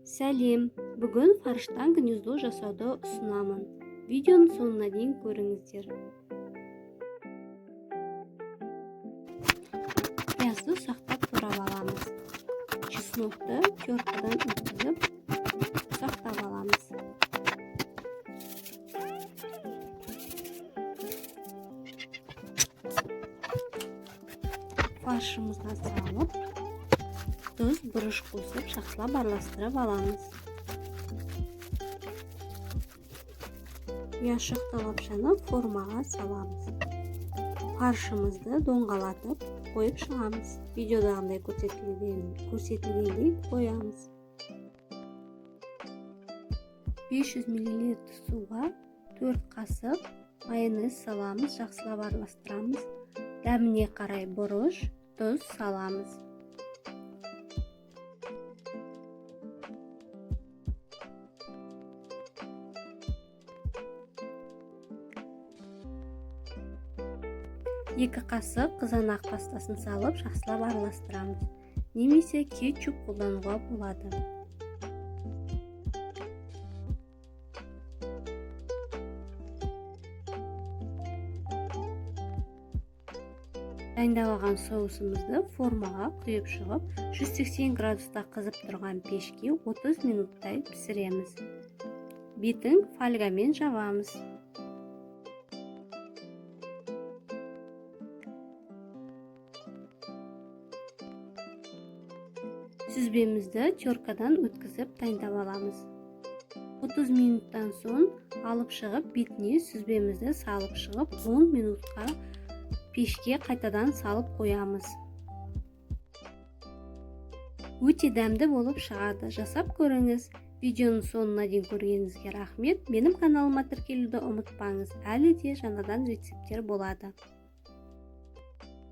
Сәлем, бүгін фарштан гнездо жасауды ұсынамын. Видеоның соңына дейін көріңіздер. Пиязды ұсақтап турап аламыз. Чеснокты теркадан өткізіп ұсақтап аламыз. Фаршымызға салып, тұз, бұрыш қосып, жақсылап араластырып аламыз. Ұяшықты лапшаны формаға саламыз. Фаршымызды доңғалатып қойып шығамыз. Видеодағындай көрсетілгендей қоямыз. 500 мл суға 4 қасық майонез саламыз, жақсылап араластырамыз. Дәміне қарай бұрыш, тұз саламыз. Екі қасық қызанақ пастасын салып, жақсылап араластырамыз. Немесе кетчуп қолдануға болады. Дайындап алған соусымызды формаға құйып шығып, 180 градуста қызып тұрған пешке 30 минуттай пісіреміз. Бетін фольгамен жабамыз. Сүзбемізді теркадан өткізіп дайындап аламыз. 30 минуттан соң алып шығып, бетіне сүзбемізді салып шығып, 10 минутқа пешке қайтадан салып қоямыз. Өте дәмді болып шығады. Жасап көріңіз. Видеоның соңына дейін көргеніңізге рахмет. Менің каналыма тіркелуді ұмытпаңыз. Әлі де жаңадан рецепттер болады.